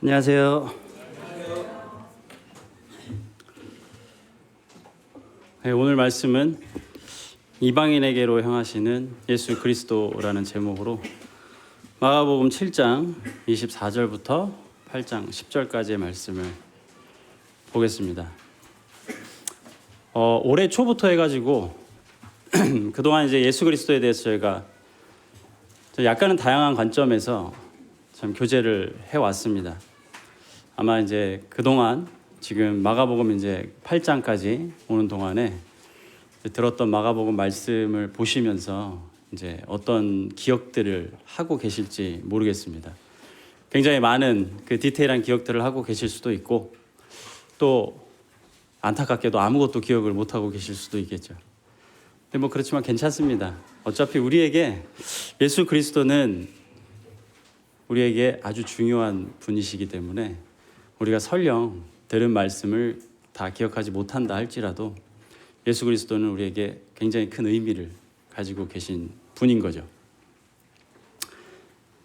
안녕하세요. 네, 오늘 말씀은 이방인에게로 향하시는 예수 그리스도라는 제목으로 마가복음 7장 24절부터 8장 10절까지의 말씀을 보겠습니다. 올해 초부터 해가지고 그동안 이제 예수 그리스도에 대해서 저희가 약간은 다양한 관점에서 참 교제를 해왔습니다. 아마 이제 그동안 지금 마가복음 이제 8장까지 오는 동안에 들었던 마가복음 말씀을 보시면서 이제 어떤 기억들을 하고 계실지 모르겠습니다. 굉장히 많은 그 디테일한 기억들을 하고 계실 수도 있고 또 안타깝게도 아무것도 기억을 못 하고 계실 수도 있겠죠. 근데 뭐 그렇지만 괜찮습니다. 어차피 우리에게 예수 그리스도는 우리에게 아주 중요한 분이시기 때문에 우리가 설령 들은 말씀을 다 기억하지 못한다 할지라도 예수 그리스도는 우리에게 굉장히 큰 의미를 가지고 계신 분인 거죠.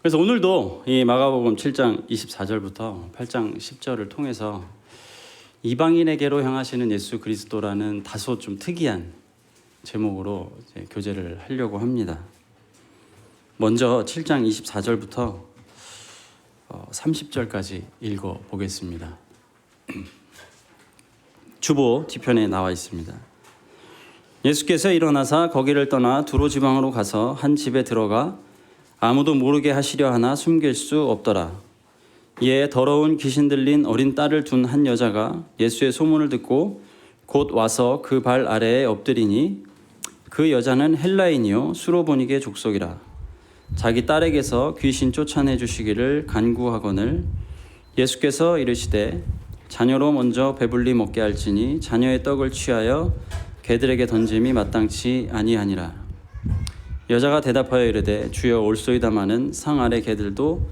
그래서 오늘도 이 마가복음 7장 24절부터 8장 10절을 통해서 이방인에게로 향하시는 예수 그리스도라는 다소 좀 특이한 제목으로 이제 교제를 하려고 합니다. 먼저 7장 24절부터 30절까지 읽어보겠습니다. 주보 뒤편에 나와 있습니다. 예수께서 일어나사 거기를 떠나 두로 지방으로 가서 한 집에 들어가 아무도 모르게 하시려 하나 숨길 수 없더라. 이에 더러운 귀신 들린 어린 딸을 둔 한 여자가 예수의 소문을 듣고 곧 와서 그 발 아래에 엎드리니 그 여자는 헬라인이요 수로보니게 족속이라. 자기 딸에게서 귀신 쫓아내 주시기를 간구하거늘 예수께서 이르시되 자녀로 먼저 배불리 먹게 할지니 자녀의 떡을 취하여 개들에게 던짐이 마땅치 아니하니라. 여자가 대답하여 이르되 주여 올소이다마는 상 아래 개들도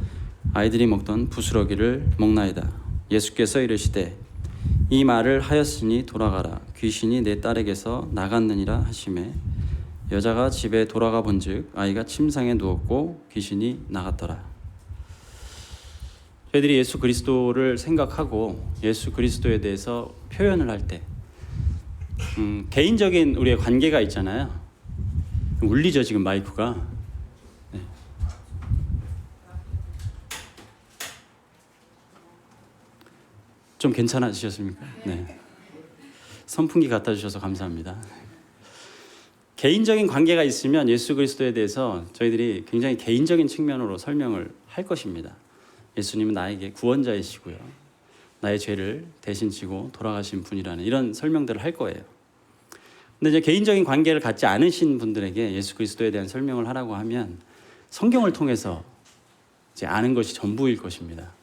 아이들이 먹던 부스러기를 먹나이다. 예수께서 이르시되 이 말을 하였으니 돌아가라. 귀신이 내 딸에게서 나갔느니라 하시매 여자가 집에 돌아가 본즉 아이가 침상에 누웠고 귀신이 나갔더라. 저희들이 예수 그리스도를 생각하고 예수 그리스도에 대해서 표현을 할 때 개인적인 우리의 관계가 있잖아요. 울리죠 지금 마이크가. 네. 좀 괜찮아지셨습니까? 네. 선풍기 갖다 주셔서 감사합니다. 개인적인 관계가 있으면 예수 그리스도에 대해서 저희들이 굉장히 개인적인 측면으로 설명을 할 것입니다. 예수님은 나에게 구원자이시고요. 나의 죄를 대신 지고 돌아가신 분이라는 이런 설명들을 할 거예요. 근데 이제 개인적인 관계를 갖지 않으신 분들에게 예수 그리스도에 대한 설명을 하라고 하면 성경을 통해서 이제 아는 것이 전부일 것입니다.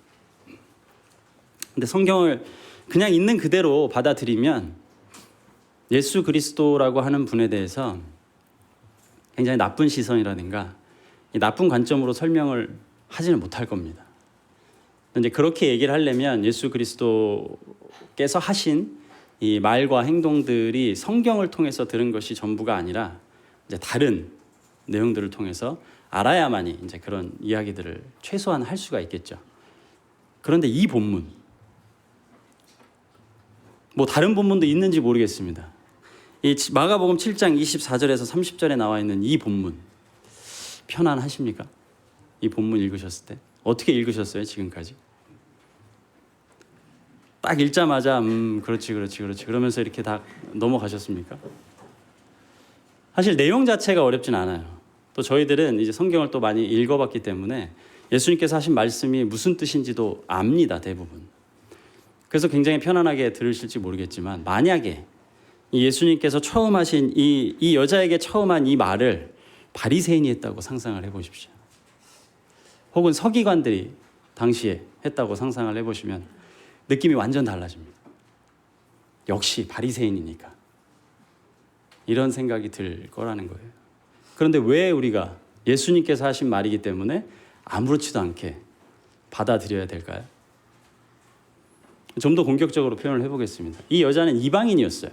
근데 성경을 그냥 있는 그대로 받아들이면 예수 그리스도라고 하는 분에 대해서 굉장히 나쁜 시선이라든가 나쁜 관점으로 설명을 하지는 못할 겁니다. 이제 그렇게 얘기를 하려면 예수 그리스도께서 하신 이 말과 행동들이 성경을 통해서 들은 것이 전부가 아니라 이제 다른 내용들을 통해서 알아야만이 이제 그런 이야기들을 최소한 할 수가 있겠죠. 그런데 이 본문, 뭐 다른 본문도 있는지 모르겠습니다. 이 마가복음 7장 24절에서 30절에 나와 있는 이 본문 편안하십니까? 이 본문 읽으셨을 때 어떻게 읽으셨어요 지금까지? 딱 읽자마자 그렇지 그러면서 이렇게 다 넘어가셨습니까? 사실 내용 자체가 어렵진 않아요. 또 저희들은 이제 성경을 또 많이 읽어봤기 때문에 예수님께서 하신 말씀이 무슨 뜻인지도 압니다 대부분. 그래서 굉장히 편안하게 들으실지 모르겠지만 만약에 예수님께서 처음 하신 이 여자에게 처음 한 이 말을 바리새인이 했다고 상상을 해보십시오. 혹은 서기관들이 당시에 했다고 상상을 해보시면 느낌이 완전 달라집니다. 역시 바리새인이니까 이런 생각이 들 거라는 거예요. 그런데 왜 우리가 예수님께서 하신 말이기 때문에 아무렇지도 않게 받아들여야 될까요? 좀 더 공격적으로 표현을 해보겠습니다. 이 여자는 이방인이었어요.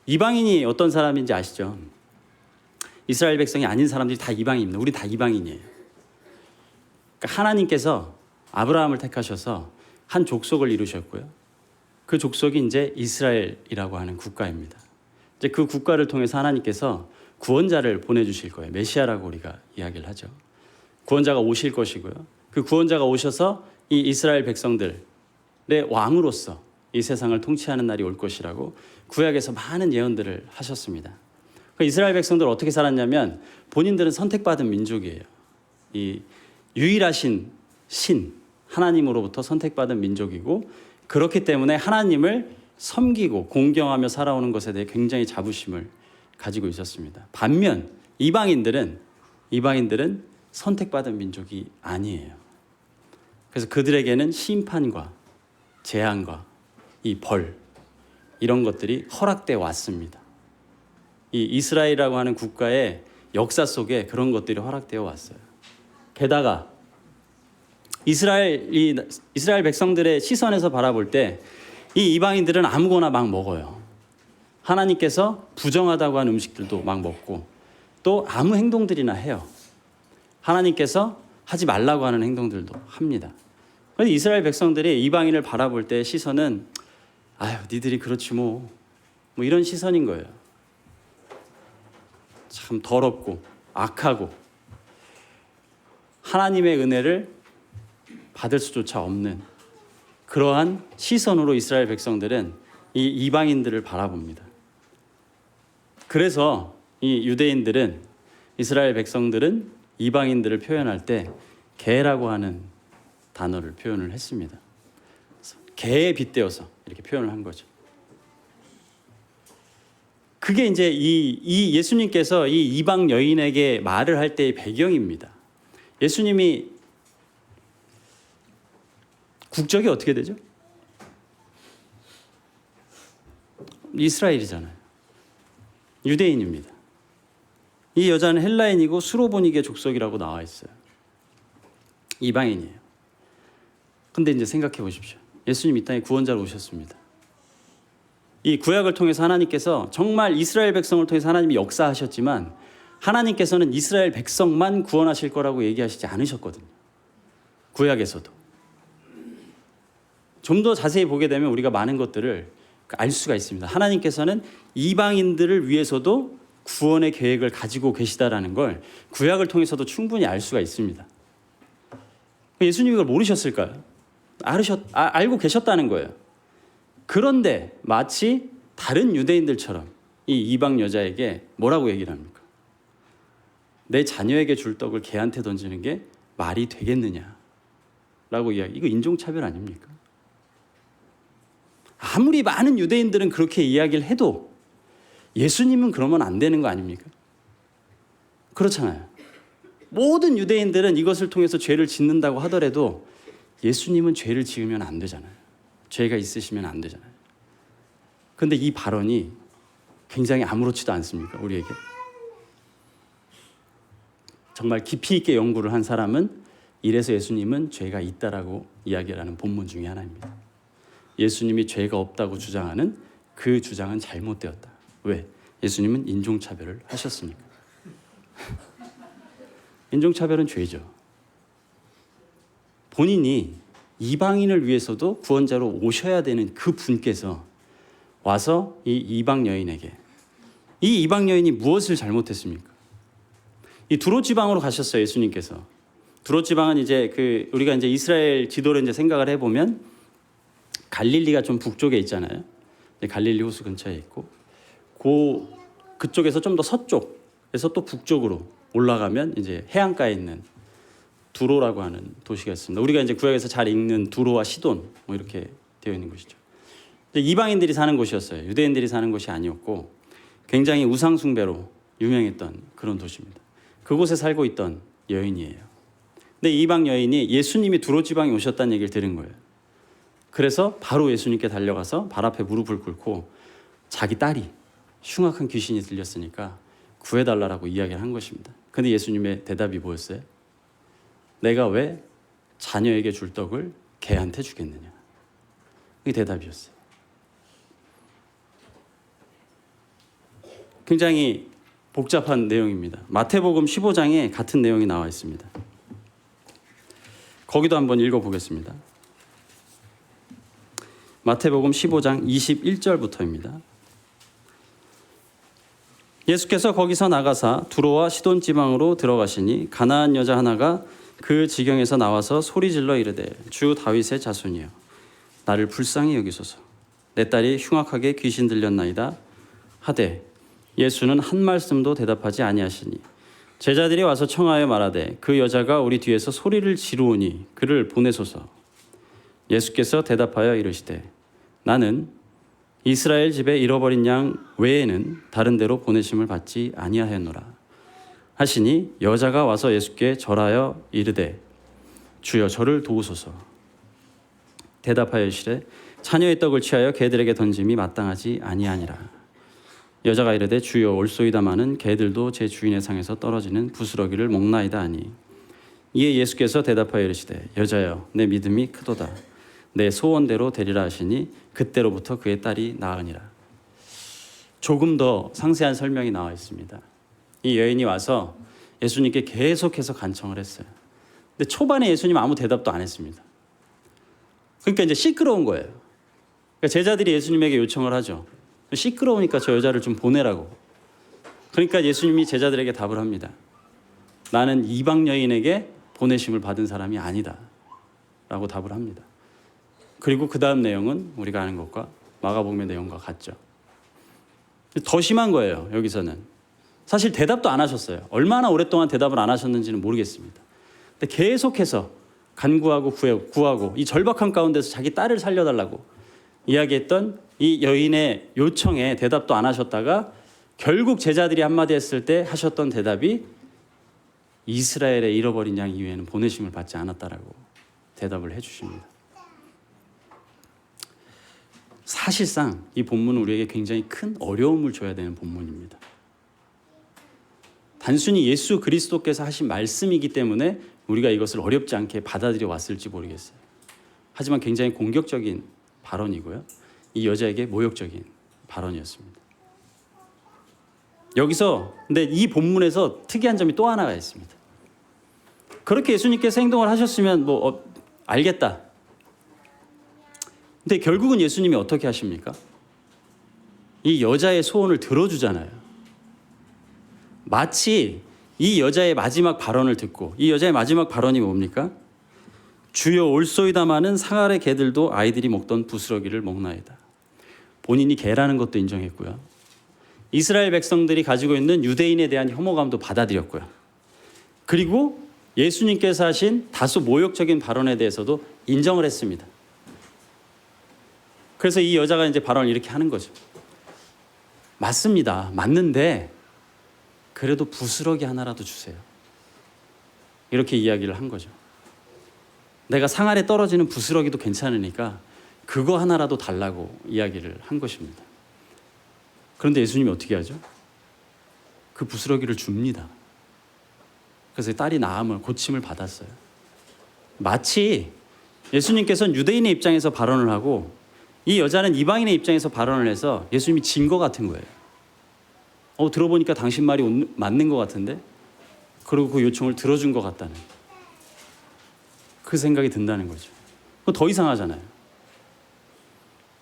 이방인이 어떤 사람인지 아시죠? 이스라엘 백성이 아닌 사람들이 다 이방인입니다. 우리 다 이방인이에요. 그러니까 하나님께서 아브라함을 택하셔서 한 족속을 이루셨고요. 그 족속이 이제 이스라엘이라고 하는 국가입니다. 이제 그 국가를 통해서 하나님께서 구원자를 보내주실 거예요. 메시아라고 우리가 이야기를 하죠. 구원자가 오실 것이고요. 그 구원자가 오셔서 이 이스라엘 백성들의 왕으로서 이 세상을 통치하는 날이 올 것이라고 구약에서 많은 예언들을 하셨습니다. 그 이스라엘 백성들 어떻게 살았냐면 본인들은 선택받은 민족이에요. 이 유일하신 신 하나님으로부터 선택받은 민족이고 그렇기 때문에 하나님을 섬기고 공경하며 살아오는 것에 대해 굉장히 자부심을 가지고 있었습니다. 반면 이방인들은 선택받은 민족이 아니에요. 그래서 그들에게는 심판과 재앙과 이 벌 이런 것들이 허락돼 왔습니다. 이 이스라엘이라고 하는 국가의 역사 속에 그런 것들이 허락되어 왔어요. 게다가 이스라엘 백성들의 시선에서 바라볼 때 이 이방인들은 아무거나 막 먹어요. 하나님께서 부정하다고 한 음식들도 막 먹고 또 아무 행동들이나 해요. 하나님께서 하지 말라고 하는 행동들도 합니다. 그런데 이스라엘 백성들이 이방인을 바라볼 때 시선은 아유 니들이 그렇지 뭐 이런 시선인 거예요. 참 더럽고 악하고 하나님의 은혜를 받을 수조차 없는 그러한 시선으로 이스라엘 백성들은 이 이방인들을 바라봅니다. 그래서 이 유대인들은 이스라엘 백성들은 이방인들을 표현할 때 개라고 하는 단어를 표현을 했습니다. 개에 빗대어서 이렇게 표현을 한 거죠. 그게 이제 이 예수님께서 이 이방 여인에게 말을 할 때의 배경입니다. 예수님이 국적이 어떻게 되죠? 이스라엘이잖아요. 유대인입니다. 이 여자는 헬라인이고 수로보니게 족속이라고 나와 있어요. 이방인이에요. 근데 이제 생각해 보십시오. 예수님 이 땅에 구원자로 오셨습니다. 이 구약을 통해서 하나님께서 정말 이스라엘 백성을 통해서 하나님이 역사하셨지만 하나님께서는 이스라엘 백성만 구원하실 거라고 얘기하시지 않으셨거든요. 구약에서도. 좀 더 자세히 보게 되면 우리가 많은 것들을 알 수가 있습니다. 하나님께서는 이방인들을 위해서도 구원의 계획을 가지고 계시다라는 걸 구약을 통해서도 충분히 알 수가 있습니다. 예수님이 이걸 모르셨을까요? 알고 계셨다는 거예요. 그런데 마치 다른 유대인들처럼 이 이방 여자에게 뭐라고 얘기를 합니까? 내 자녀에게 줄 떡을 개한테 던지는 게 말이 되겠느냐? 라고 이야기. 이거 인종차별 아닙니까? 아무리 많은 유대인들은 그렇게 이야기를 해도 예수님은 그러면 안 되는 거 아닙니까? 그렇잖아요. 모든 유대인들은 이것을 통해서 죄를 짓는다고 하더라도 예수님은 죄를 지으면 안 되잖아요. 죄가 있으시면 안 되잖아요. 그런데 이 발언이 굉장히 아무렇지도 않습니까? 우리에게. 정말 깊이 있게 연구를 한 사람은 이래서 예수님은 죄가 있다라고 이야기하는 본문 중에 하나입니다. 예수님이 죄가 없다고 주장하는 그 주장은 잘못되었다. 왜? 예수님은 인종차별을 하셨으니까. 인종차별은 죄죠. 본인이 이방인을 위해서도 구원자로 오셔야 되는 그 분께서 와서 이 이방 여인에게 이 이방 여인이 무엇을 잘못했습니까? 이 두로 지방으로 가셨어요. 예수님께서. 두로 지방은 이제 우리가 이제 이스라엘 지도를 이제 생각을 해보면 갈릴리가 좀 북쪽에 있잖아요. 갈릴리 호수 근처에 있고 그쪽에서 좀 더 서쪽에서 또 북쪽으로 올라가면 이제 해안가에 있는 두로라고 하는 도시가 있습니다. 우리가 이제 구약에서 잘 읽는 두로와 시돈 뭐 이렇게 되어 있는 곳이죠. 이방인들이 사는 곳이었어요. 유대인들이 사는 곳이 아니었고 굉장히 우상 숭배로 유명했던 그런 도시입니다. 그곳에 살고 있던 여인이에요. 근데 이방 여인이 예수님이 두로 지방에 오셨다는 얘기를 들은 거예요. 그래서 바로 예수님께 달려가서 발 앞에 무릎을 꿇고 자기 딸이 흉악한 귀신이 들렸으니까 구해달라고 이야기를 한 것입니다. 근데 예수님의 대답이 뭐였어요? 내가 왜 자녀에게 줄 떡을 개한테 주겠느냐? 그게 대답이었어요. 굉장히 복잡한 내용입니다. 마태복음 15장에 같은 내용이 나와 있습니다. 거기도 한번 읽어보겠습니다. 마태복음 15장 21절부터입니다. 예수께서 거기서 나가사 두로와 시돈 지방으로 들어가시니 가나안 여자 하나가 그 지경에서 나와서 소리질러 이르되 주 다윗의 자손이여 나를 불쌍히 여기소서 내 딸이 흉악하게 귀신 들렸나이다 하되 예수는 한 말씀도 대답하지 아니하시니 제자들이 와서 청하여 말하되 그 여자가 우리 뒤에서 소리를 지르오니 그를 보내소서. 예수께서 대답하여 이르시되 나는 이스라엘 집에 잃어버린 양 외에는 다른 데로 보내심을 받지 아니하였노라 하시니 여자가 와서 예수께 절하여 이르되 주여 저를 도우소서. 대답하여 이르시되 자녀의 떡을 취하여 개들에게 던짐이 마땅하지 아니하니라. 여자가 이르되 주여 올소이다마는 개들도 제 주인의 상에서 떨어지는 부스러기를 먹나이다 하니 이에 예수께서 대답하여 이르시되 여자여 내 믿음이 크도다 내 소원대로 되리라 하시니 그때로부터 그의 딸이 나으니라. 조금 더 상세한 설명이 나와 있습니다. 이 여인이 와서 예수님께 계속해서 간청을 했어요. 근데 초반에 예수님 아무 대답도 안 했습니다. 그러니까 이제 시끄러운 거예요. 그러니까 제자들이 예수님에게 요청을 하죠. 시끄러우니까 저 여자를 좀 보내라고. 그러니까 예수님이 제자들에게 답을 합니다. 나는 이방 여인에게 보내심을 받은 사람이 아니다 라고 답을 합니다. 그리고 그 다음 내용은 우리가 아는 것과 마가복음의 내용과 같죠. 더 심한 거예요. 여기서는 사실 대답도 안 하셨어요. 얼마나 오랫동안 대답을 안 하셨는지는 모르겠습니다. 근데 계속해서 간구하고 구하고 이 절박한 가운데서 자기 딸을 살려달라고 이야기했던 이 여인의 요청에 대답도 안 하셨다가 결국 제자들이 한마디 했을 때 하셨던 대답이 이스라엘의 잃어버린 양 이외에는 보내심을 받지 않았다라고 대답을 해주십니다. 사실상 이 본문은 우리에게 굉장히 큰 어려움을 줘야 되는 본문입니다. 단순히 예수 그리스도께서 하신 말씀이기 때문에 우리가 이것을 어렵지 않게 받아들여 왔을지 모르겠어요. 하지만 굉장히 공격적인 발언이고요. 이 여자에게 모욕적인 발언이었습니다. 여기서 근데 이 본문에서 특이한 점이 또 하나가 있습니다. 그렇게 예수님께서 행동을 하셨으면 알겠다. 근데 결국은 예수님이 어떻게 하십니까? 이 여자의 소원을 들어주잖아요. 마치 이 여자의 마지막 발언을 듣고 이 여자의 마지막 발언이 뭡니까? 주여 올소이다마는 상아래 개들도 아이들이 먹던 부스러기를 먹나이다. 본인이 개라는 것도 인정했고요. 이스라엘 백성들이 가지고 있는 유대인에 대한 혐오감도 받아들였고요. 그리고 예수님께서 하신 다소 모욕적인 발언에 대해서도 인정을 했습니다. 그래서 이 여자가 이제 발언을 이렇게 하는 거죠. 맞습니다. 맞는데 그래도 부스러기 하나라도 주세요. 이렇게 이야기를 한 거죠. 내가 상 아래 떨어지는 부스러기도 괜찮으니까 그거 하나라도 달라고 이야기를 한 것입니다. 그런데 예수님이 어떻게 하죠? 그 부스러기를 줍니다. 그래서 딸이 고침을 받았어요. 마치 예수님께서는 유대인의 입장에서 발언을 하고 이 여자는 이방인의 입장에서 발언을 해서 예수님이 진 것 같은 거예요. 들어보니까 당신 말이 맞는 것 같은데? 그리고 그 요청을 들어준 것 같다는 그 생각이 든다는 거죠. 더 이상하잖아요.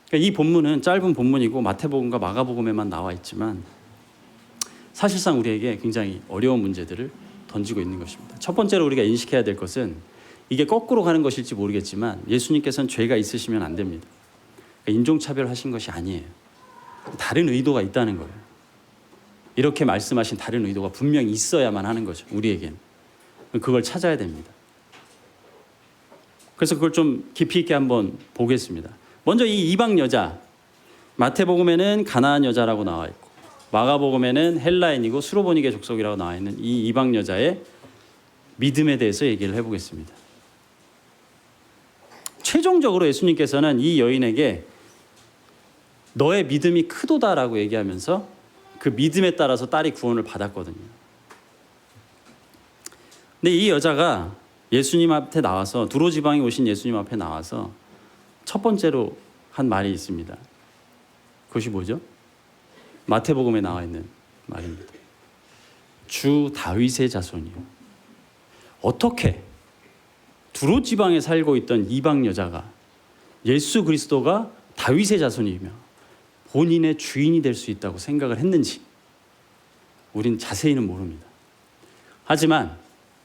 그러니까 이 본문은 짧은 본문이고 마태복음과 마가복음에만 나와 있지만 사실상 우리에게 굉장히 어려운 문제들을 던지고 있는 것입니다. 첫 번째로 우리가 인식해야 될 것은 이게 거꾸로 가는 것일지 모르겠지만 예수님께서는 죄가 있으시면 안 됩니다. 그러니까 인종차별하신 것이 아니에요. 다른 의도가 있다는 거예요. 이렇게 말씀하신 다른 의도가 분명히 있어야만 하는 거죠. 우리에겐. 그걸 찾아야 됩니다. 그래서 그걸 좀 깊이 있게 한번 보겠습니다. 먼저 이 이방 여자, 마태복음에는 가나안 여자라고 나와 있고 마가복음에는 헬라인이고 수로보니게 족속이라고 나와 있는 이 이방 여자의 믿음에 대해서 얘기를 해보겠습니다. 최종적으로 예수님께서는 이 여인에게 너의 믿음이 크도다라고 얘기하면서 그 믿음에 따라서 딸이 구원을 받았거든요. 근데 이 여자가 예수님 앞에 나와서 두로 지방에 오신 예수님 앞에 나와서 첫 번째로 한 말이 있습니다. 그것이 뭐죠? 마태복음에 나와 있는 말입니다. 주 다윗의 자손이요. 어떻게 두로 지방에 살고 있던 이방 여자가 예수 그리스도가 다윗의 자손이며 본인의 주인이 될 수 있다고 생각을 했는지 우린 자세히는 모릅니다. 하지만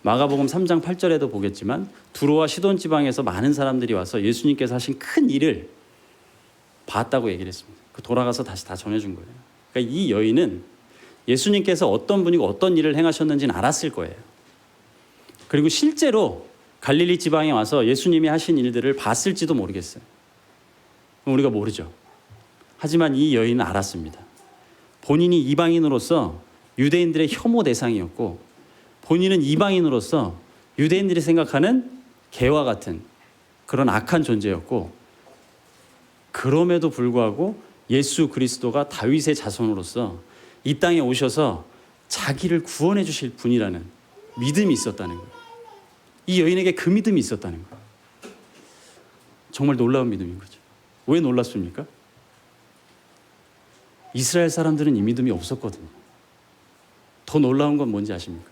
마가복음 3장 8절에도 보겠지만 두로와 시돈 지방에서 많은 사람들이 와서 예수님께서 하신 큰 일을 봤다고 얘기를 했습니다. 그 돌아가서 다시 다 전해준 거예요. 그러니까 이 여인은 예수님께서 어떤 분이고 어떤 일을 행하셨는지는 알았을 거예요. 그리고 실제로 갈릴리 지방에 와서 예수님이 하신 일들을 봤을지도 모르겠어요. 우리가 모르죠. 하지만 이 여인은 알았습니다. 본인이 이방인으로서 유대인들의 혐오 대상이었고 본인은 이방인으로서 유대인들이 생각하는 개와 같은 그런 악한 존재였고 그럼에도 불구하고 예수 그리스도가 다윗의 자손으로서 이 땅에 오셔서 자기를 구원해 주실 분이라는 믿음이 있었다는 거예요. 이 여인에게 그 믿음이 있었다는 거예요. 정말 놀라운 믿음인 거죠. 왜 놀랐습니까? 이스라엘 사람들은 이 믿음이 없었거든요. 더 놀라운 건 뭔지 아십니까?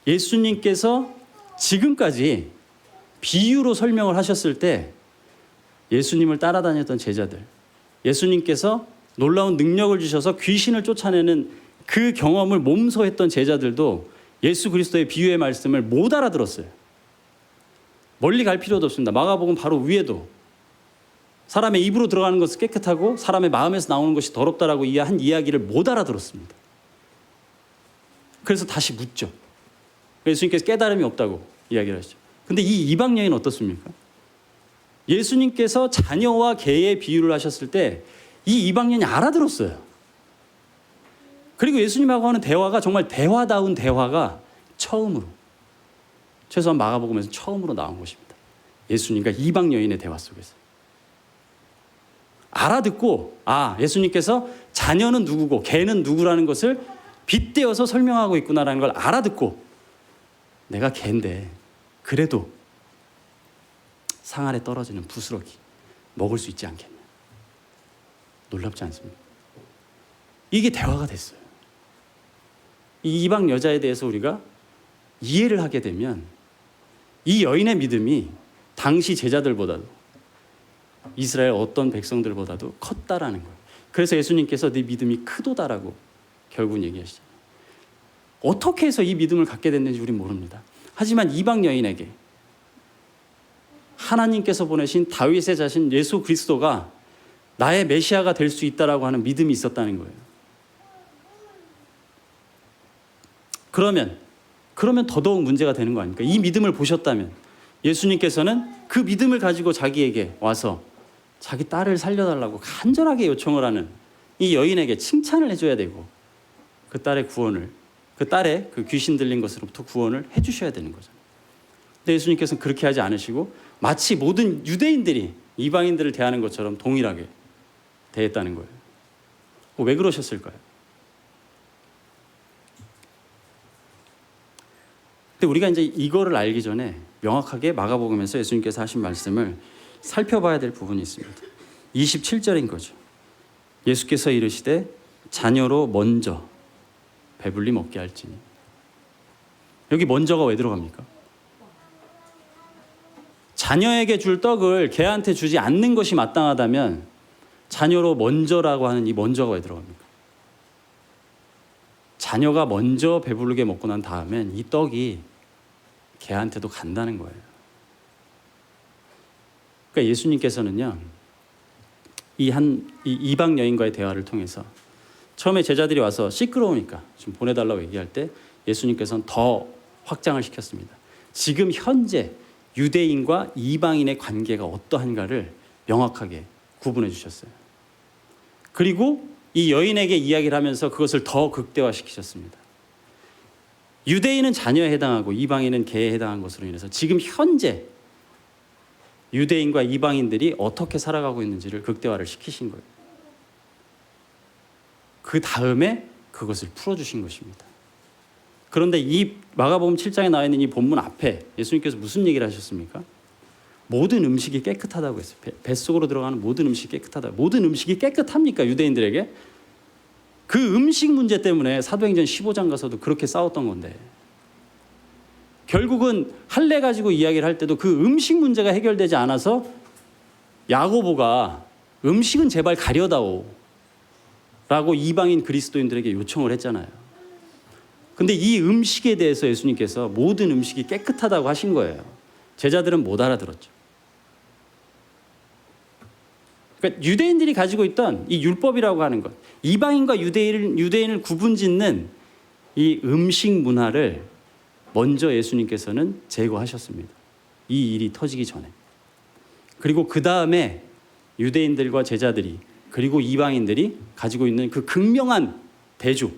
예수님께서 지금까지 비유로 설명을 하셨을 때 예수님을 따라다녔던 제자들, 예수님께서 놀라운 능력을 주셔서 귀신을 쫓아내는 그 경험을 몸소 했던 제자들도 예수 그리스도의 비유의 말씀을 못 알아들었어요. 멀리 갈 필요도 없습니다. 마가복음 바로 위에도 사람의 입으로 들어가는 것은 깨끗하고 사람의 마음에서 나오는 것이 더럽다라고 한 이야기를 못 알아들었습니다. 그래서 다시 묻죠. 예수님께서 깨달음이 없다고 이야기를 하시죠. 근데 이 이방 여인은 어떻습니까? 예수님께서 자녀와 개의 비유를 하셨을 때 이 이방 여인이 알아들었어요. 그리고 예수님하고 하는 대화가 정말 대화다운 대화가 처음으로, 최소한 마가복음에서 처음으로 나온 것입니다. 예수님과 이방 여인의 대화 속에서 알아듣고 예수님께서 자녀는 누구고 개는 누구라는 것을 빗대어서 설명하고 있구나라는 걸 알아듣고 내가 개인데 그래도 상 아래 떨어지는 부스러기 먹을 수 있지 않겠냐. 놀랍지 않습니까? 이게 대화가 됐어요. 이 이방 여자에 대해서 우리가 이해를 하게 되면 이 여인의 믿음이 당시 제자들보다도 이스라엘 어떤 백성들보다도 컸다라는 거예요. 그래서 예수님께서 네 믿음이 크도다라고 결국은 얘기하시잖아요. 어떻게 해서 이 믿음을 갖게 됐는지 우리는 모릅니다. 하지만 이방 여인에게 하나님께서 보내신 다윗의 자신 예수 그리스도가 나의 메시아가 될 수 있다라고 하는 믿음이 있었다는 거예요. 그러면 더더욱 문제가 되는 거 아닙니까? 이 믿음을 보셨다면 예수님께서는 그 믿음을 가지고 자기에게 와서 자기 딸을 살려달라고 간절하게 요청을 하는 이 여인에게 칭찬을 해줘야 되고 그 딸의 구원을, 그 딸의 그 귀신 들린 것으로부터 구원을 해주셔야 되는 거잖아요. 근데 예수님께서는 그렇게 하지 않으시고 마치 모든 유대인들이 이방인들을 대하는 것처럼 동일하게 대했다는 거예요. 왜 그러셨을까요? 근데 우리가 이제 이거를 알기 전에 명확하게 마가복음에서 예수님께서 하신 말씀을 살펴봐야 될 부분이 있습니다. 27절인 거죠. 예수께서 이르시되 자녀로 먼저 배불리 먹게 할지니. 여기 먼저가 왜 들어갑니까? 자녀에게 줄 떡을 개한테 주지 않는 것이 마땅하다면 자녀로 먼저라고 하는 이 먼저가 왜 들어갑니까? 자녀가 먼저 배부르게 먹고 난 다음엔 이 떡이 개한테도 간다는 거예요. 그러니까 예수님께서는요, 이 이방 여인과의 대화를 통해서 처음에 제자들이 와서 시끄러우니까 좀 보내달라고 얘기할 때 예수님께서는 더 확장을 시켰습니다. 지금 현재 유대인과 이방인의 관계가 어떠한가를 명확하게 구분해 주셨어요. 그리고 이 여인에게 이야기를 하면서 그것을 더 극대화시키셨습니다. 유대인은 자녀에 해당하고 이방인은 개에 해당한 것으로 인해서 지금 현재 유대인과 이방인들이 어떻게 살아가고 있는지를 극대화를 시키신 거예요. 그 다음에 그것을 풀어주신 것입니다. 그런데 이 마가복음 7장에 나와 있는 이 본문 앞에 예수님께서 무슨 얘기를 하셨습니까? 모든 음식이 깨끗하다고 했어요. 뱃속으로 들어가는 모든 음식이 깨끗하다. 모든 음식이 깨끗합니까? 유대인들에게? 그 음식 문제 때문에 사도행전 15장 가서도 그렇게 싸웠던 건데 결국은 할례 가지고 이야기를 할 때도 그 음식 문제가 해결되지 않아서 야고보가 음식은 제발 가려다오 라고 이방인 그리스도인들에게 요청을 했잖아요. 근데 이 음식에 대해서 예수님께서 모든 음식이 깨끗하다고 하신 거예요. 제자들은 못 알아들었죠. 그러니까 유대인들이 가지고 있던 이 율법이라고 하는 것, 이방인과 유대인을 구분짓는 이 음식 문화를 먼저 예수님께서는 제거하셨습니다. 이 일이 터지기 전에. 그리고 그 다음에 유대인들과 제자들이 그리고 이방인들이 가지고 있는 그 극명한 대조,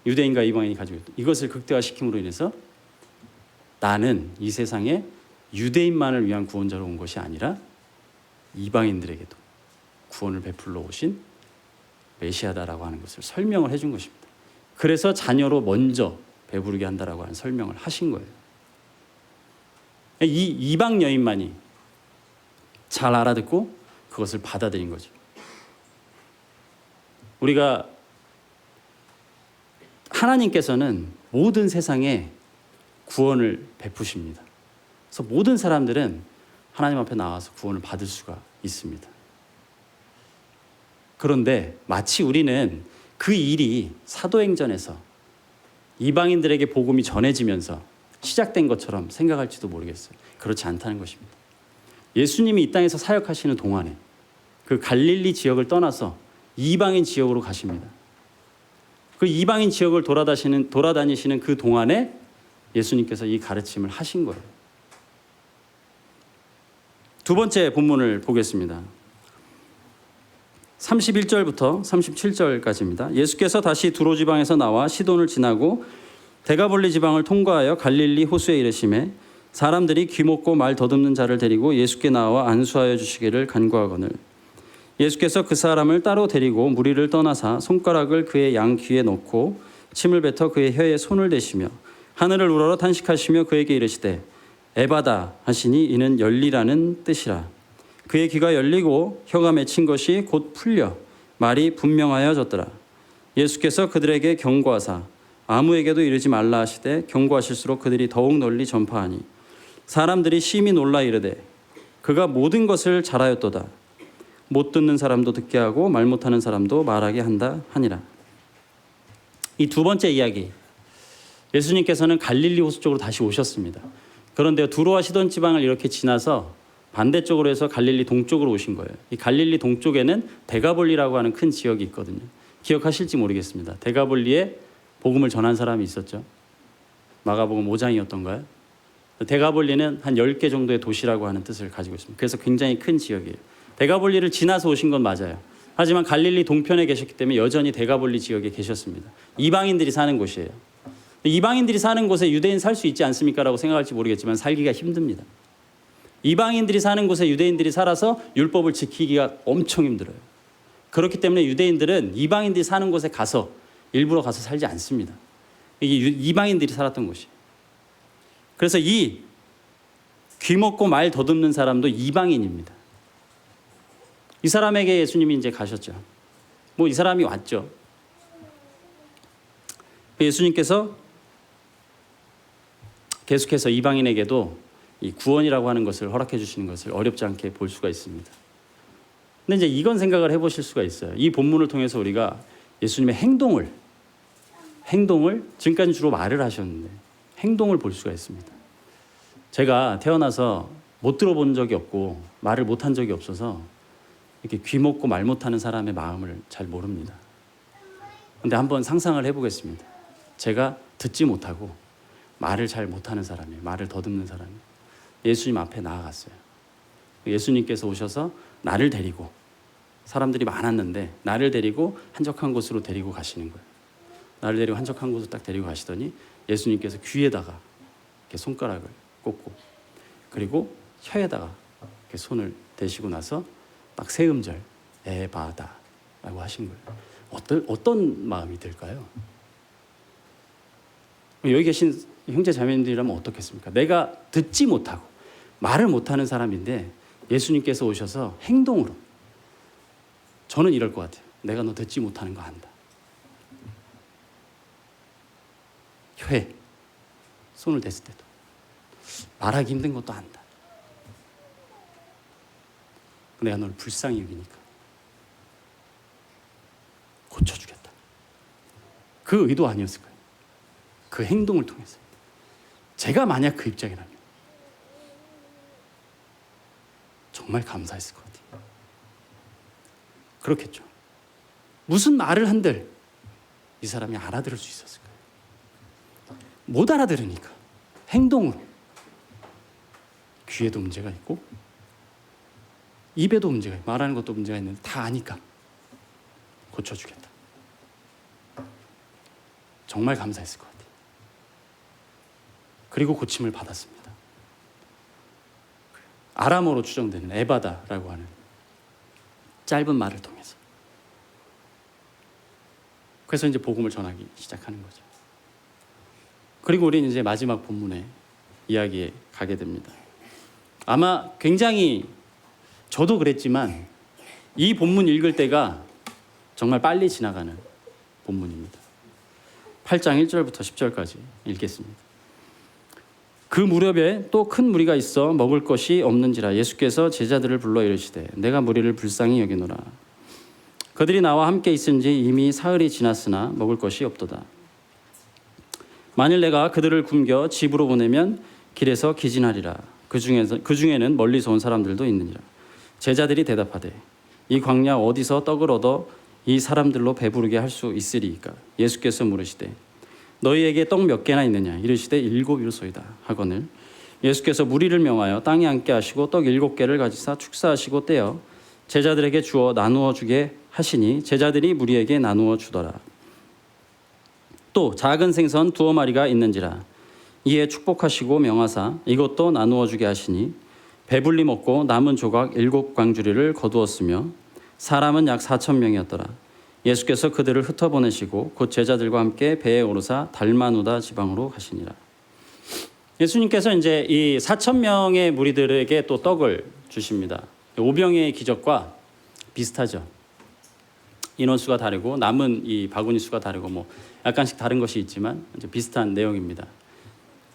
유대인과 이방인이 가지고 있던 이것을 극대화시킴으로 인해서 나는 이 세상에 유대인만을 위한 구원자로 온 것이 아니라 이방인들에게도 구원을 베풀러 오신 메시아다라고 하는 것을 설명을 해준 것입니다. 그래서 자녀로 먼저 배부르게 한다라고 하는 설명을 하신 거예요. 이 이방 여인만이 잘 알아듣고 그것을 받아들인 거죠. 우리가 하나님께서는 모든 세상에 구원을 베푸십니다. 그래서 모든 사람들은 하나님 앞에 나와서 구원을 받을 수가 있습니다. 그런데 마치 우리는 그 일이 사도행전에서 이방인들에게 복음이 전해지면서 시작된 것처럼 생각할지도 모르겠어요. 그렇지 않다는 것입니다. 예수님이 이 땅에서 사역하시는 동안에 그 갈릴리 지역을 떠나서 이방인 지역으로 가십니다. 그 이방인 지역을 돌아다니시는 그 동안에 예수님께서 이 가르침을 하신 거예요. 두 번째 본문을 보겠습니다. 31절부터 37절까지입니다. 예수께서 다시 두로 지방에서 나와 시돈을 지나고 데가볼리 지방을 통과하여 갈릴리 호수에 이르시매 사람들이 귀먹고 말 더듬는 자를 데리고 예수께 나와 안수하여 주시기를 간구하거늘 예수께서 그 사람을 따로 데리고 무리를 떠나사 손가락을 그의 양 귀에 넣고 침을 뱉어 그의 혀에 손을 대시며 하늘을 우러러 탄식하시며 그에게 이르시되 에바다 하시니 이는 열리라는 뜻이라. 그의 귀가 열리고 혀가 맺힌 것이 곧 풀려 말이 분명하여졌더라. 예수께서 그들에게 경고하사 아무에게도 이르지 말라 하시되 경고하실수록 그들이 더욱 널리 전파하니 사람들이 심히 놀라 이르되 그가 모든 것을 잘하였도다. 못 듣는 사람도 듣게 하고 말 못하는 사람도 말하게 한다 하니라. 이 두 번째 이야기, 예수님께서는 갈릴리 호수 쪽으로 다시 오셨습니다. 그런데 두로와 시돈 지방을 이렇게 지나서 반대쪽으로 해서 갈릴리 동쪽으로 오신 거예요. 이 갈릴리 동쪽에는 데가볼리라고 하는 큰 지역이 있거든요. 기억하실지 모르겠습니다. 데가볼리에 복음을 전한 사람이 있었죠. 마가복음 5장이었던가요? 데가볼리는 한 10개 정도의 도시라고 하는 뜻을 가지고 있습니다. 그래서 굉장히 큰 지역이에요. 데가볼리를 지나서 오신 건 맞아요. 하지만 갈릴리 동편에 계셨기 때문에 여전히 데가볼리 지역에 계셨습니다. 이방인들이 사는 곳이에요. 이방인들이 사는 곳에 유대인 살 수 있지 않습니까? 라고 생각할지 모르겠지만 살기가 힘듭니다. 이방인들이 사는 곳에 유대인들이 살아서 율법을 지키기가 엄청 힘들어요. 그렇기 때문에 유대인들은 이방인들이 사는 곳에 가서 일부러 가서 살지 않습니다. 이게 이방인들이 살았던 곳이에요. 그래서 이 귀먹고 말 더듬는 사람도 이방인입니다. 이 사람에게 예수님이 이제 가셨죠. 뭐 이 사람이 왔죠. 예수님께서 계속해서 이방인에게도 이 구원이라고 하는 것을 허락해 주시는 것을 어렵지 않게 볼 수가 있습니다. 근데 이제 이건 생각을 해보실 수가 있어요. 이 본문을 통해서 우리가 예수님의 행동을 지금까지 주로 말을 하셨는데 행동을 볼 수가 있습니다. 제가 태어나서 못 들어본 적이 없고 말을 못한 적이 없어서 이렇게 귀먹고 말 못하는 사람의 마음을 잘 모릅니다. 근데 한번 상상을 해보겠습니다. 제가 듣지 못하고 말을 잘 못하는 사람이에요. 말을 더듬는 사람이에요. 예수님 앞에 나아갔어요. 예수님께서 오셔서 나를 데리고, 사람들이 많았는데 나를 데리고 한적한 곳으로 데리고 가시는 거예요. 나를 데리고 한적한 곳으로 딱 데리고 가시더니 예수님께서 귀에다가 이렇게 손가락을 꽂고 그리고 혀에다가 이렇게 손을 대시고 나서 딱 세 음절 에바다라고 하신 거예요. 어떤 마음이 들까요? 여기 계신 형제 자매님들이라면 어떻겠습니까? 내가 듣지 못하고 말을 못하는 사람인데 예수님께서 오셔서 행동으로, 저는 이럴 것 같아요. 내가 너 듣지 못하는 거 안다. 혀에 손을 댔을 때도 말하기 힘든 것도 안다. 내가 너를 불쌍히 여기니까 그 의도 아니었을까요? 그 행동을 통해서. 제가 만약 그 입장이라면 정말 감사했을 것 같아요. 그렇겠죠. 무슨 말을 한들 이 사람이 알아들을 수 있었을까요? 못 알아들으니까 행동으로. 귀에도 문제가 있고 입에도 문제가 있고 말하는 것도 문제가 있는데 다 아니까 고쳐주겠다. 정말 감사했을 것 같아요. 그리고 고침을 받았습니다. 아람어로 추정되는 에바다라고 하는 짧은 말을 통해서. 그래서 이제 복음을 전하기 시작하는 거죠. 그리고 우리는 이제 마지막 본문의 이야기에 가게 됩니다. 아마 굉장히 저도 그랬지만 이 본문 읽을 때가 정말 빨리 지나가는 본문입니다. 8장 1절부터 10절까지 읽겠습니다. 그 무렵에 또 큰 무리가 있어 먹을 것이 없는지라 예수께서 제자들을 불러 이르시되 내가 무리를 불쌍히 여기노라. 그들이 나와 함께 있은지 이미 사흘이 지났으나 먹을 것이 없도다. 만일 내가 그들을 굶겨 집으로 보내면 길에서 기진하리라. 그 중에는 멀리서 온 사람들도 있느니라. 제자들이 대답하되 이 광야 어디서 떡을 얻어 이 사람들로 배부르게 할 수 있으리이까. 예수께서 물으시되 너희에게 떡 몇 개나 있느냐. 이르시되 7이로소이다 하거늘 예수께서 무리를 명하여 땅에 앉게 하시고 떡 7개를 가지사 축사하시고 떼어 제자들에게 주어 나누어 주게 하시니 제자들이 무리에게 나누어 주더라. 또 작은 생선 2마리가 있는지라. 이에 축복하시고 명하사 이것도 나누어 주게 하시니 배불리 먹고 남은 조각 7광주리를 거두었으며 사람은 약 4,000명이었더라. 예수께서 그들을 흩어보내시고 곧 제자들과 함께 배에 오르사 달마누다 지방으로 가시니라. 예수님께서 이제 이 4,000명의 무리들에게 또 떡을 주십니다. 오병이의 기적과 비슷하죠. 인원수가 다르고 남은 이 바구니 수가 다르고 뭐 약간씩 다른 것이 있지만 이제 비슷한 내용입니다.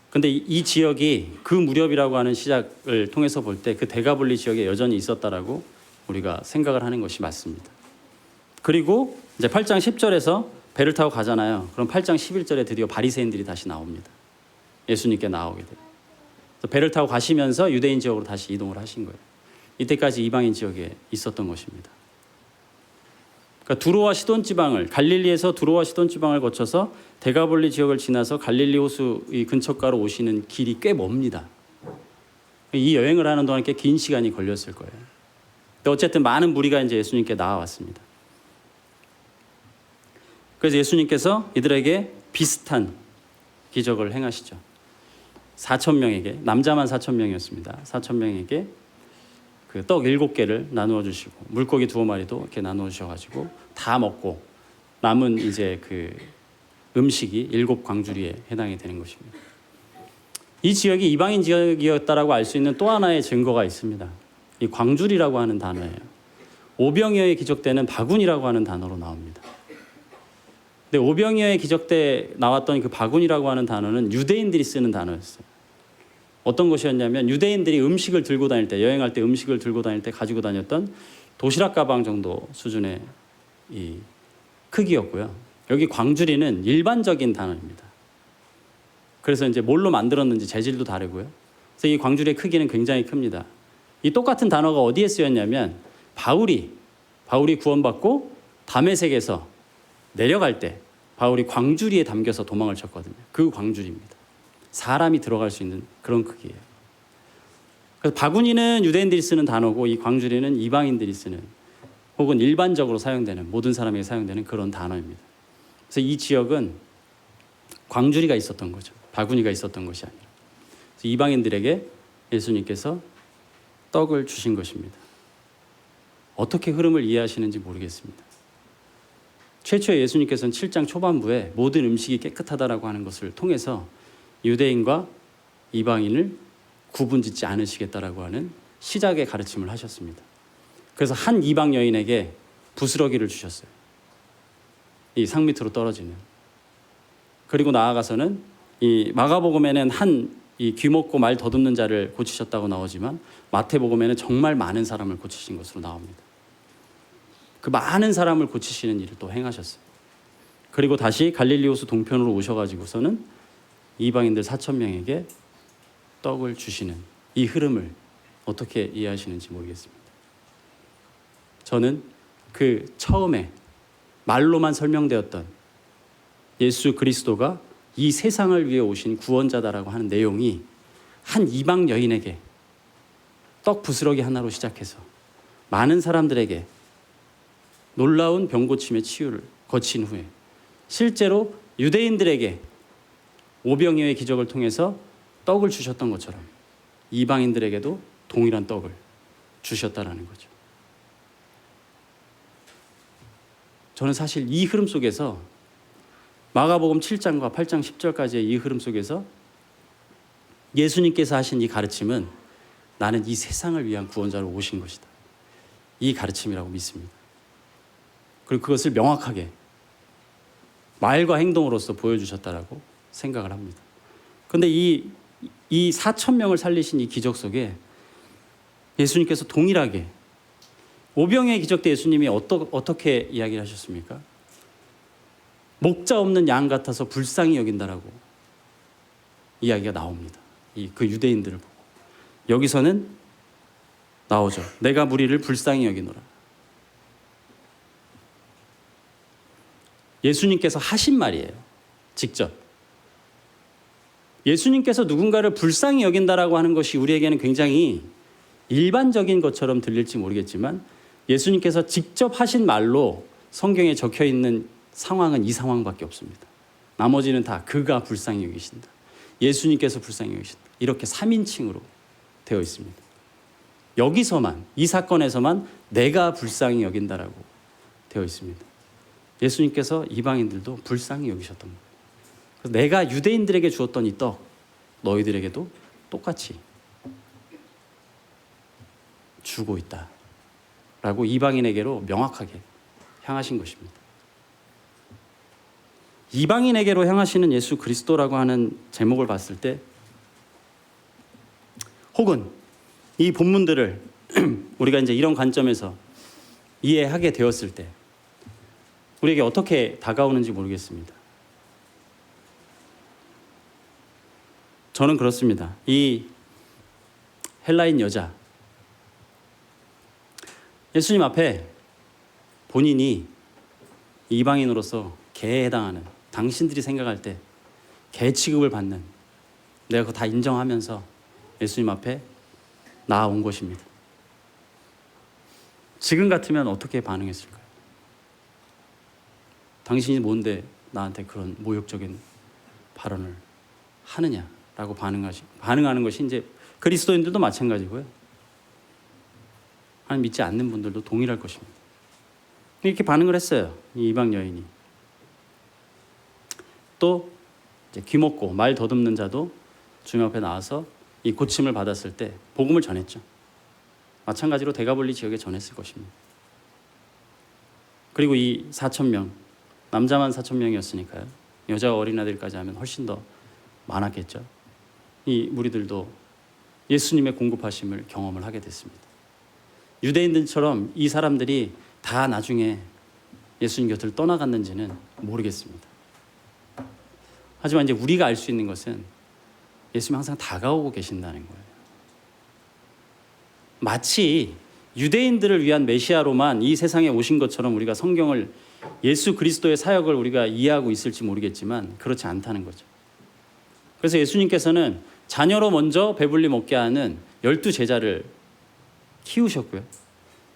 근데 이 지역이 그 무렵이라고 하는 시작을 통해서 볼 때 그 대가볼리 지역에 여전히 있었다라고 우리가 생각을 하는 것이 맞습니다. 그리고 이제 8장 10절에서 배를 타고 가잖아요. 그럼 8장 11절에 드디어 바리새인들이 다시 나옵니다. 예수님께 나오게 돼요. 배를 타고 가시면서 유대인 지역으로 다시 이동을 하신 거예요. 이때까지 이방인 지역에 있었던 것입니다. 그러니까 두로와 시돈 지방을 갈릴리에서 두로와 시돈 지방을 거쳐서 데가볼리 지역을 지나서 갈릴리 호수 이 근처가로 오시는 길이 꽤 멉니다. 이 여행을 하는 동안 꽤 긴 시간이 걸렸을 거예요. 근데 어쨌든 많은 무리가 이제 예수님께 나와왔습니다. 그래서 예수님께서 이들에게 비슷한 기적을 행하시죠. 4,000명에게 남자만 4,000명이었습니다. 4,000명에게 그 떡 7개를 나누어 주시고 물고기 2마리도 이렇게 나누어 주셔가지고 다 먹고 남은 이제 그 음식이 7광주리에 해당이 되는 것입니다. 이 지역이 이방인 지역이었다라고 알 수 있는 또 하나의 증거가 있습니다. 이 광주리라고 하는 단어예요. 오병이어의 기적 때는 바군이라고 하는 단어로 나옵니다. 근데 오병이어의 기적 때 나왔던 그 바군이라고 하는 단어는 유대인들이 쓰는 단어였어요. 어떤 것이었냐면 유대인들이 음식을 들고 다닐 때 여행할 때 음식을 들고 다닐 때 가지고 다녔던 도시락 가방 정도 수준의 이 크기였고요. 여기 광주리는 일반적인 단어입니다. 그래서 이제 뭘로 만들었는지 재질도 다르고요. 그래서 이 광주리의 크기는 굉장히 큽니다. 이 똑같은 단어가 어디에 쓰였냐면 바울이 구원받고 다메섹에서 내려갈 때 바울이 광주리에 담겨서 도망을 쳤거든요. 그 광주리입니다. 사람이 들어갈 수 있는 그런 크기예요. 그래서 바구니는 유대인들이 쓰는 단어고 이 광주리는 이방인들이 쓰는 혹은 일반적으로 사용되는 모든 사람에게 사용되는 그런 단어입니다. 그래서 이 지역은 광주리가 있었던 거죠. 바구니가 있었던 것이 아니라. 그래서 이방인들에게 예수님께서 떡을 주신 것입니다. 어떻게 흐름을 이해하시는지 모르겠습니다. 최초에 예수님께서는 7장 초반부에 모든 음식이 깨끗하다라고 하는 것을 통해서 유대인과 이방인을 구분짓지 않으시겠다라고 하는 시작의 가르침을 하셨습니다. 그래서 한 이방 여인에게 부스러기를 주셨어요. 이 상 밑으로 떨어지는. 그리고 나아가서는 이 마가복음에는 한 이 귀먹고 말 더듬는 자를 고치셨다고 나오지만 마태복음에는 정말 많은 사람을 고치신 것으로 나옵니다. 그 많은 사람을 고치시는 일을 또 행하셨어요. 그리고 다시 갈릴리 호수 동편으로 오셔가지고서는 이방인들 4천 명에게 떡을 주시는 이 흐름을 어떻게 이해하시는지 모르겠습니다. 저는 그 처음에 말로만 설명되었던 예수 그리스도가 이 세상을 위해 오신 구원자다라고 하는 내용이 한 이방 여인에게 떡 부스러기 하나로 시작해서 많은 사람들에게 놀라운 병고침의 치유를 거친 후에 실제로 유대인들에게 오병이어의 기적을 통해서 떡을 주셨던 것처럼 이방인들에게도 동일한 떡을 주셨다라는 거죠. 저는 사실 이 흐름 속에서 마가복음 7장과 8장 10절까지의 이 흐름 속에서 예수님께서 하신 이 가르침은 나는 이 세상을 위한 구원자로 오신 것이다, 이 가르침이라고 믿습니다. 그리고 그것을 명확하게 말과 행동으로서 보여주셨다라고 생각을 합니다. 그런데 이 4천 명을 살리신 이 기적 속에 예수님께서 동일하게 오병이어의 기적 때 예수님이 어떻게 이야기를 하셨습니까? 목자 없는 양 같아서 불쌍히 여긴다라고 이야기가 나옵니다. 그 유대인들을 보고 여기서는 나오죠. 내가 무리를 불쌍히 여기노라. 예수님께서 하신 말이에요. 직접. 예수님께서 누군가를 불쌍히 여긴다라고 하는 것이 우리에게는 굉장히 일반적인 것처럼 들릴지 모르겠지만 예수님께서 직접 하신 말로 성경에 적혀 있는 상황은 이 상황밖에 없습니다. 나머지는 다 그가 불쌍히 여기신다, 예수님께서 불쌍히 여기신다, 이렇게 3인칭으로 되어 있습니다. 여기서만, 이 사건에서만 내가 불쌍히 여긴다라고 되어 있습니다. 예수님께서 이방인들도 불쌍히 여기셨던 거예요. 그래서 내가 유대인들에게 주었던 이 떡, 너희들에게도 똑같이 주고 있다라고 이방인에게로 명확하게 향하신 것입니다. 이방인에게로 향하시는 예수 그리스도라고 하는 제목을 봤을 때, 혹은 이 본문들을 우리가 이제 이런 관점에서 이해하게 되었을 때 우리에게 어떻게 다가오는지 모르겠습니다. 저는 그렇습니다. 이 헬라인 여자, 예수님 앞에 본인이 이방인으로서 개에 해당하는, 당신들이 생각할 때 개 취급을 받는, 내가 그거 다 인정하면서 예수님 앞에 나아온 것입니다. 지금 같으면 어떻게 반응했을까요? 당신이 뭔데 나한테 그런 모욕적인 발언을 하느냐라고 반응하는 것이 이제 그리스도인들도 마찬가지고요. 하나님 믿지 않는 분들도 동일할 것입니다. 이렇게 반응을 했어요. 이 이방 여인이. 또 이제 귀먹고 말 더듬는 자도 주님 앞에 나와서 이 고침을 받았을 때 복음을 전했죠. 마찬가지로 데가볼리 지역에 전했을 것입니다. 그리고 이 4천 명, 남자만 4천 명이었으니까요. 여자와 어린아이들까지 하면 훨씬 더 많았겠죠. 이 무리들도 예수님의 공급하심을 경험을 하게 됐습니다. 유대인들처럼 이 사람들이 다 나중에 예수님 곁을 떠나갔는지는 모르겠습니다. 하지만 이제 우리가 알 수 있는 것은 예수님이 항상 다가오고 계신다는 거예요. 마치 유대인들을 위한 메시아로만 이 세상에 오신 것처럼 우리가 성경을, 예수 그리스도의 사역을 우리가 이해하고 있을지 모르겠지만 그렇지 않다는 거죠. 그래서 예수님께서는 자녀로 먼저 배불리 먹게 하는 12제자를 키우셨고요.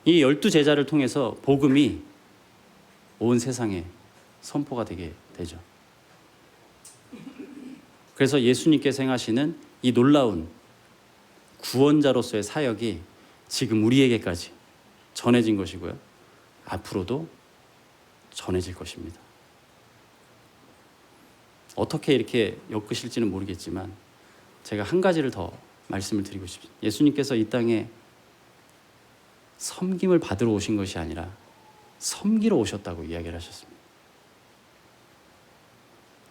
이 12제자를 통해서 복음이 온 세상에 선포가 되게 되죠. 그래서 예수님께서 행하시는 이 놀라운 구원자로서의 사역이 지금 우리에게까지 전해진 것이고요. 앞으로도 전해질 것입니다. 어떻게 이렇게 엮으실지는 모르겠지만 제가 한 가지를 더 말씀을 드리고 싶습니다. 예수님께서 이 땅에 섬김을 받으러 오신 것이 아니라 섬기러 오셨다고 이야기를 하셨습니다.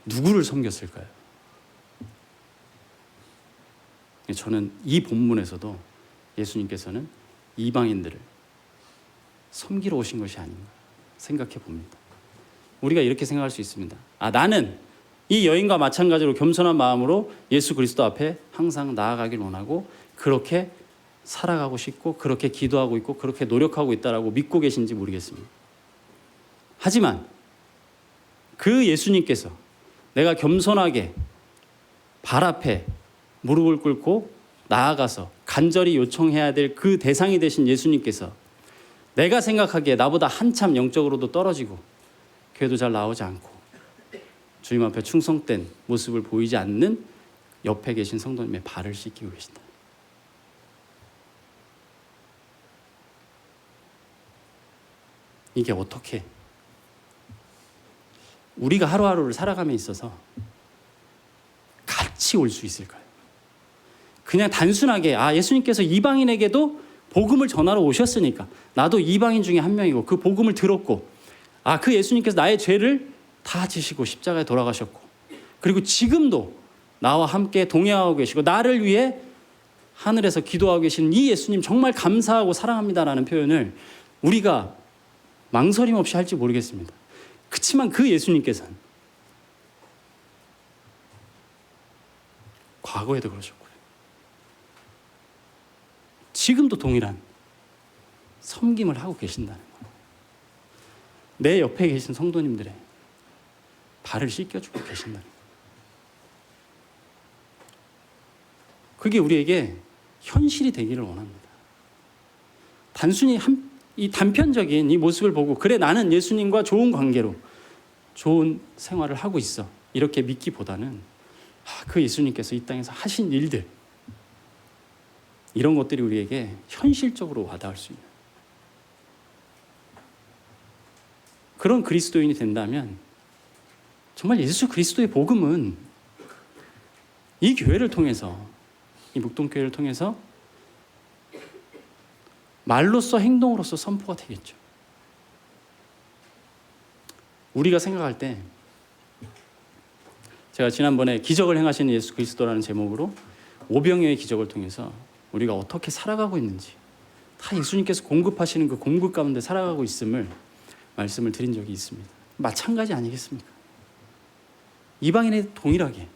누구를 섬겼을까요? 저는 이 본문에서도 예수님께서는 이방인들을 섬기러 오신 것이 아닌가 생각해 봅니다. 우리가 이렇게 생각할 수 있습니다. 나는 이 여인과 마찬가지로 겸손한 마음으로 예수 그리스도 앞에 항상 나아가길 원하고 그렇게 살아가고 싶고 그렇게 기도하고 있고 그렇게 노력하고 있다라고 믿고 계신지 모르겠습니다. 하지만 그 예수님께서 내가 겸손하게 발 앞에 무릎을 꿇고 나아가서 간절히 요청해야 될 그 대상이 되신 예수님께서 내가 생각하기에 나보다 한참 영적으로도 떨어지고 교회도 잘 나오지 않고 주님 앞에 충성된 모습을 보이지 않는 옆에 계신 성도님의 발을 씻기고 계신다. 이게 어떻게 우리가 하루하루를 살아감에 있어서 같이 올 수 있을까요? 그냥 단순하게 예수님께서 이방인에게도 복음을 전하러 오셨으니까 나도 이방인 중에 한 명이고 그 복음을 들었고 그 예수님께서 나의 죄를 다 지시고 십자가에 돌아가셨고 그리고 지금도 나와 함께 동행하고 계시고 나를 위해 하늘에서 기도하고 계시는 이 예수님 정말 감사하고 사랑합니다라는 표현을 우리가 망설임 없이 할지 모르겠습니다. 그렇지만 그 예수님께서는 과거에도 그러셨고요. 지금도 동일한 섬김을 하고 계신다는 거예요. 내 옆에 계신 성도님들의 발을 씻겨주고 계신다는 거예요. 그게 우리에게 현실이 되기를 원합니다. 단순히 이 단편적인 이 모습을 보고 그래 나는 예수님과 좋은 관계로 좋은 생활을 하고 있어 이렇게 믿기보다는 그 예수님께서 이 땅에서 하신 일들 이런 것들이 우리에게 현실적으로 와닿을 수 있는 그런 그리스도인이 된다면 정말 예수 그리스도의 복음은 이 교회를 통해서 이 묵동교회를 통해서 말로써 행동으로써 선포가 되겠죠. 우리가 생각할 때 제가 지난번에 기적을 행하시는 예수 그리스도라는 제목으로 오병이어의 기적을 통해서 우리가 어떻게 살아가고 있는지 다 예수님께서 공급하시는 그 공급 가운데 살아가고 있음을 말씀을 드린 적이 있습니다. 마찬가지 아니겠습니까? 이방인에 동일하게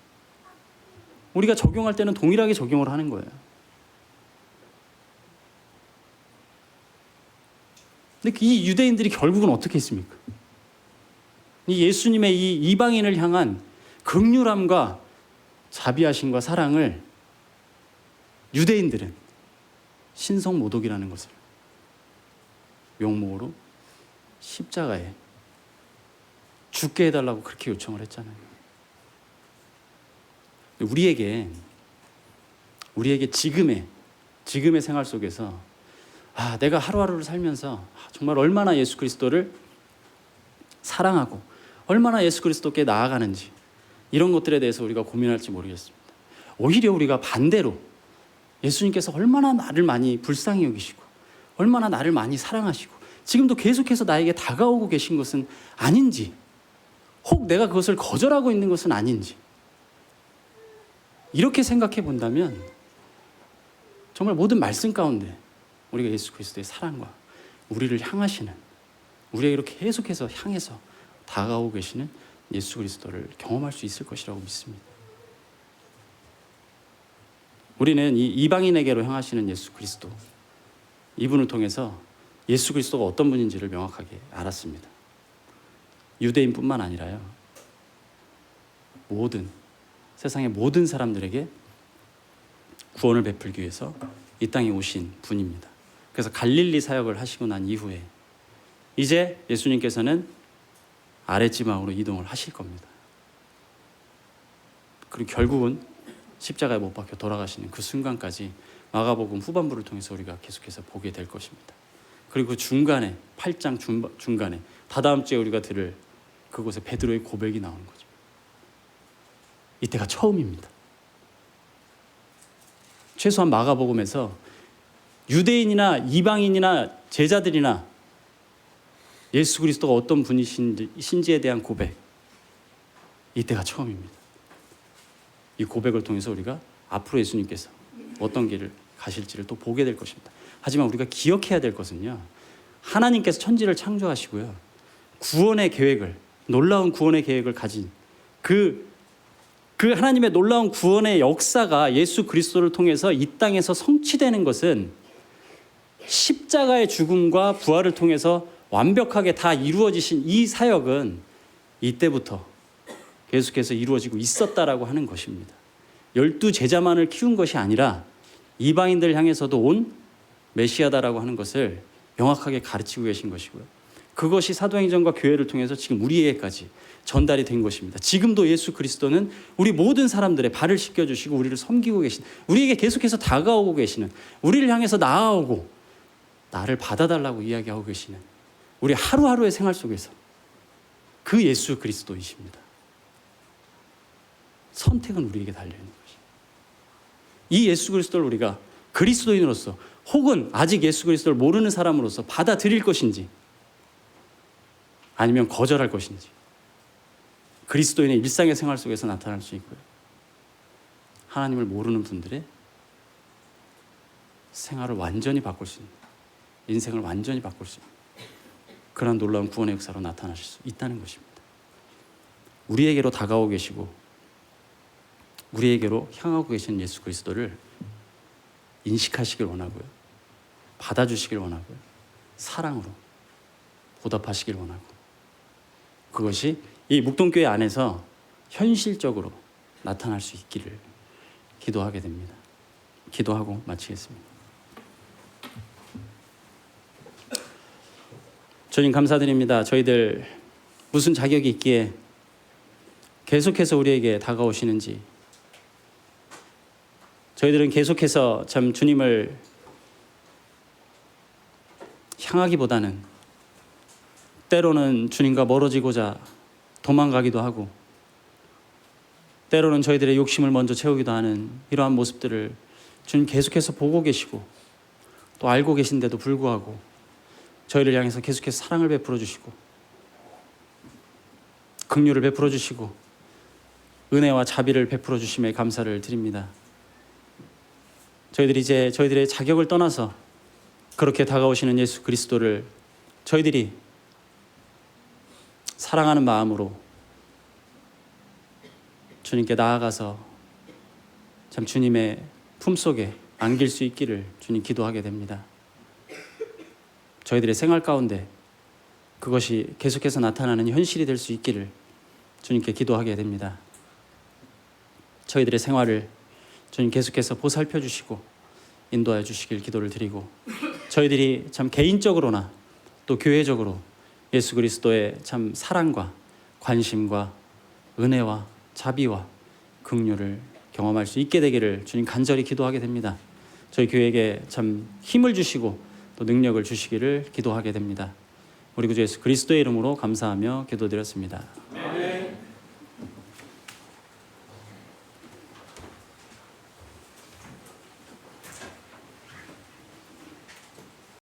우리가 적용할 때는 동일하게 적용을 하는 거예요. 근데 이 유대인들이 결국은 어떻게 했습니까? 이 예수님의 이 이방인을 향한 긍휼함과 자비하심과 사랑을 유대인들은 신성모독이라는 것을 명목으로 십자가에 죽게 해달라고 그렇게 요청을 했잖아요. 우리에게 지금의 생활 속에서 내가 하루하루를 살면서 정말 얼마나 예수 그리스도를 사랑하고 얼마나 예수 그리스도께 나아가는지 이런 것들에 대해서 우리가 고민할지 모르겠습니다. 오히려 우리가 반대로 예수님께서 얼마나 나를 많이 불쌍히 여기시고 얼마나 나를 많이 사랑하시고 지금도 계속해서 나에게 다가오고 계신 것은 아닌지 혹 내가 그것을 거절하고 있는 것은 아닌지 이렇게 생각해 본다면 정말 모든 말씀 가운데 우리가 예수 그리스도의 사랑과 우리를 향하시는 우리에게 이렇게 계속해서 향해서 다가오고 계시는 예수 그리스도를 경험할 수 있을 것이라고 믿습니다. 우리는 이 이방인에게로 향하시는 예수 그리스도 이분을 통해서 예수 그리스도가 어떤 분인지를 명확하게 알았습니다. 유대인뿐만 아니라요. 세상의 모든 사람들에게 구원을 베풀기 위해서 이 땅에 오신 분입니다. 그래서 갈릴리 사역을 하시고 난 이후에 이제 예수님께서는 아랫지방으로 이동을 하실 겁니다. 그리고 결국은 십자가에 못 박혀 돌아가시는 그 순간까지 마가복음 후반부를 통해서 우리가 계속해서 보게 될 것입니다. 그리고 중간에 8장 중간에 다다음 주에 우리가 들을 그곳에 베드로의 고백이 나오는 거죠. 이때가 처음입니다. 최소한 마가복음에서 유대인이나 이방인이나 제자들이나 예수 그리스도가 어떤 분이신지에 대한 고백 이때가 처음입니다. 이 고백을 통해서 우리가 앞으로 예수님께서 어떤 길을 가실지를 또 보게 될 것입니다. 하지만 우리가 기억해야 될 것은요. 하나님께서 천지를 창조하시고요. 구원의 계획을 놀라운 구원의 계획을 가진 그 하나님의 놀라운 구원의 역사가 예수 그리스도를 통해서 이 땅에서 성취되는 것은 십자가의 죽음과 부활을 통해서 완벽하게 다 이루어지신 이 사역은 이때부터 계속해서 이루어지고 있었다라고 하는 것입니다. 12제자만을 키운 것이 아니라 이방인들 향해서도 온 메시아다라고 하는 것을 명확하게 가르치고 계신 것이고요. 그것이 사도행전과 교회를 통해서 지금 우리에게까지 전달이 된 것입니다. 지금도 예수 그리스도는 우리 모든 사람들의 발을 씻겨주시고 우리를 섬기고 계신, 우리에게 계속해서 다가오고 계시는, 우리를 향해서 나아오고 나를 받아달라고 이야기하고 계시는 우리 하루하루의 생활 속에서 그 예수 그리스도이십니다. 선택은 우리에게 달려있는 것입니다. 이 예수 그리스도를 우리가 그리스도인으로서 혹은 아직 예수 그리스도를 모르는 사람으로서 받아들일 것인지 아니면 거절할 것인지, 그리스도인의 일상의 생활 속에서 나타날 수 있고요. 하나님을 모르는 분들의 생활을 완전히 바꿀 수 있는, 인생을 완전히 바꿀 수 있는 그런 놀라운 구원의 역사로 나타나실 수 있다는 것입니다. 우리에게로 다가오고 계시고 우리에게로 향하고 계신 예수 그리스도를 인식하시길 원하고요. 받아주시길 원하고요. 사랑으로 보답하시길 원하고, 그것이 이 묵동교회 안에서 현실적으로 나타날 수 있기를 기도하게 됩니다. 기도하고 마치겠습니다. 주님 감사드립니다. 저희들 무슨 자격이 있기에 계속해서 우리에게 다가오시는지, 저희들은 계속해서 참 주님을 향하기보다는 때로는 주님과 멀어지고자 도망가기도 하고, 때로는 저희들의 욕심을 먼저 채우기도 하는 이러한 모습들을 주님 계속해서 보고 계시고 또 알고 계신데도 불구하고 저희를 향해서 계속해서 사랑을 베풀어 주시고 긍휼을 베풀어 주시고 은혜와 자비를 베풀어 주심에 감사를 드립니다. 저희들이 이제 저희들의 자격을 떠나서 그렇게 다가오시는 예수 그리스도를 저희들이 사랑하는 마음으로 주님께 나아가서 참 주님의 품속에 안길 수 있기를 주님 기도하게 됩니다. 저희들의 생활 가운데 그것이 계속해서 나타나는 현실이 될 수 있기를 주님께 기도하게 됩니다. 저희들의 생활을 주님 계속해서 보살펴 주시고 인도하여 주시길 기도를 드리고, 저희들이 참 개인적으로나 또 교회적으로 예수 그리스도의 참 사랑과 관심과 은혜와 자비와 긍휼을 경험할 수 있게 되기를 주님 간절히 기도하게 됩니다. 저희 교회에게 참 힘을 주시고 또 능력을 주시기를 기도하게 됩니다. 우리 구주 예수 그리스도의 이름으로 감사하며 기도드렸습니다.